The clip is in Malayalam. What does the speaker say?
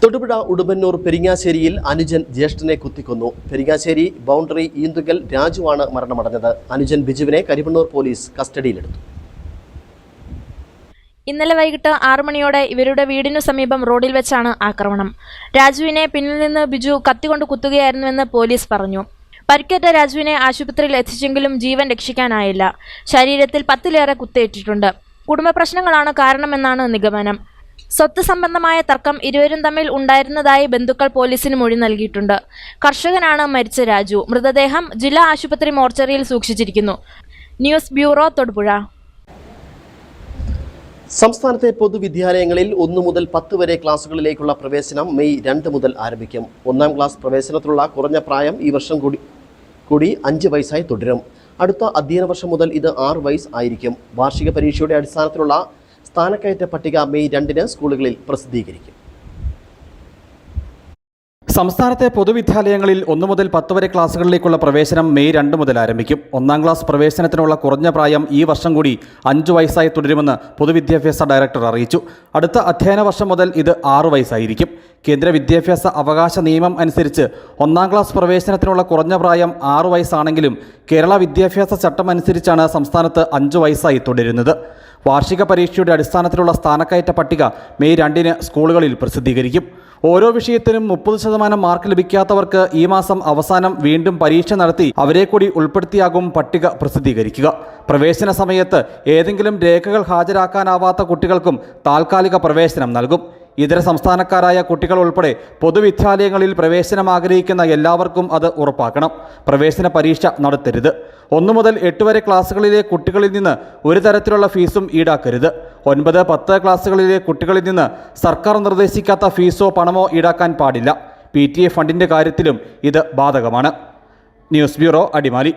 തൊടുപുഴ ഉടുമ്പന്നൂർ പെരിങ്ങാശ്ശേരിയിൽ അനുജൻ ജ്യേഷ്ഠനെ കുത്തിക്കൊന്നു. പെരിങ്ങാശ്ശേരി ബൗണ്ടറി ഈന്തുകൽ രാജുവാണ് മരണമടഞ്ഞത്. അനുജൻ ബിജുവിനെ കരിമണ്ണൂർ പോലീസ് കസ്റ്റഡിയിലെടുത്തു. ഇന്നലെ വൈകിട്ട് 6 മണിയോടെ ഇവരുടെ വീടിനു സമീപം റോഡിൽ വെച്ചാണ് ആക്രമണം. രാജുവിനെ പിന്നിൽ നിന്ന് ബിജു കത്തികൊണ്ട് കുത്തുകയായിരുന്നുവെന്ന് പോലീസ് പറഞ്ഞു. പരിക്കേറ്റ രാജുവിനെ ആശുപത്രിയിൽ എത്തിച്ചെങ്കിലും ജീവൻ രക്ഷിക്കാനായില്ല. ശരീരത്തിൽ 10ലേറെ കുത്തേറ്റിട്ടുണ്ട്. കുടുംബ പ്രശ്നങ്ങളാണ് കാരണമെന്നാണ് നിഗമനം. സ്വത്ത് സംബന്ധമായ തർക്കം ഇരുവരും തമ്മിൽ ഉണ്ടായിരുന്നതായി ബന്ധുക്കൾ പോലീസിന് മൊഴി നൽകിയിട്ടുണ്ട്. കർഷകനാണ് മരിച്ച രാജു. മൃതദേഹം ജില്ലാ ആശുപത്രി മോർച്ചറിയിൽ സൂക്ഷിച്ചിരിക്കുന്നു. News bureau, Thodupuzha. സംസ്ഥാനത്തെ പൊതുവിദ്യാലയങ്ങളിൽ 1 മുതൽ 10 വരെ ക്ലാസുകളിലേക്കുള്ള പ്രവേശനം മെയ് 2 മുതൽ ആരംഭിക്കും. 1-ാം ക്ലാസ് പ്രവേശനത്തിനുള്ള കുറഞ്ഞ പ്രായം ഈ വർഷം കൂടി 5 വയസ്സായി തുടരും. അടുത്ത അധ്യയന വർഷം മുതൽ ഇത് 6 വയസ്സ് ആയിരിക്കും. വാർഷിക പരീക്ഷയുടെ അടിസ്ഥാനത്തിലുള്ള സ്ഥാനക്കയറ്റ പട്ടിക മെയ് 2-ന് സ്കൂളുകളിൽ പ്രസിദ്ധീകരിക്കും. സംസ്ഥാനത്തെ പൊതുവിദ്യാലയങ്ങളിൽ 1 മുതൽ 10 വരെ ക്ലാസുകളിലേക്കുള്ള പ്രവേശനം മെയ് 2 മുതൽ ആരംഭിക്കും. 1-ാം ക്ലാസ് പ്രവേശനത്തിനുള്ള കുറഞ്ഞ പ്രായം ഈ വർഷം കൂടി 5 വയസ്സായി തുടരുമെന്ന് പൊതുവിദ്യാഭ്യാസ ഡയറക്ടർ അറിയിച്ചു. അടുത്ത അധ്യയന വർഷം മുതൽ ഇത് 6 വയസ്സായിരിക്കും. കേന്ദ്ര വിദ്യാഭ്യാസ അവകാശ നിയമം അനുസരിച്ച് 1-ാം ക്ലാസ് പ്രവേശനത്തിനുള്ള കുറഞ്ഞ പ്രായം 6 വയസ്സാണെങ്കിലും കേരള വിദ്യാഭ്യാസ ചട്ടം അനുസരിച്ചാണ് സംസ്ഥാനത്ത് 5 വയസ്സായി തുടരുന്നത്. വാർഷിക പരീക്ഷയുടെ അടിസ്ഥാനത്തിലുള്ള സ്ഥാനക്കയറ്റ പട്ടിക മെയ് 2-ന് സ്കൂളുകളിൽ പ്രസിദ്ധീകരിക്കും. ഓരോ വിഷയത്തിനും 30% മാർക്ക് ലഭിക്കാത്തവർക്ക് ഈ മാസം അവസാനം വീണ്ടും പരീക്ഷ നടത്തി അവരെ കൂടി ഉൾപ്പെടുത്തിയാകും പട്ടിക പ്രസിദ്ധീകരിക്കുക. പ്രവേശന സമയത്ത് ഏതെങ്കിലും രേഖകൾ ഹാജരാക്കാനാവാത്ത കുട്ടികൾക്കും താൽക്കാലിക പ്രവേശനം നൽകും. ഇതര സംസ്ഥാനക്കാരായ കുട്ടികൾ ഉൾപ്പെടെ പൊതുവിദ്യാലയങ്ങളിൽ പ്രവേശനം ആഗ്രഹിക്കുന്ന എല്ലാവർക്കും അത് ഉറപ്പാക്കണം. പ്രവേശന പരീക്ഷ നടത്തരുത്. 1 മുതൽ 8 വരെ ക്ലാസ്സുകളിലെ കുട്ടികളിൽ നിന്ന് ഒരു തരത്തിലുള്ള ഫീസും ഈടാക്കരുത്. 9, 10 ക്ലാസ്സുകളിലെ കുട്ടികളിൽ നിന്ന് സർക്കാർ നിർദ്ദേശിക്കാത്ത ഫീസോ പണമോ ഈടാക്കാൻ പാടില്ല. PTA ഫണ്ടിൻ്റെ കാര്യത്തിലും ഇത് ബാധകമാണ്. News bureau, Adimali.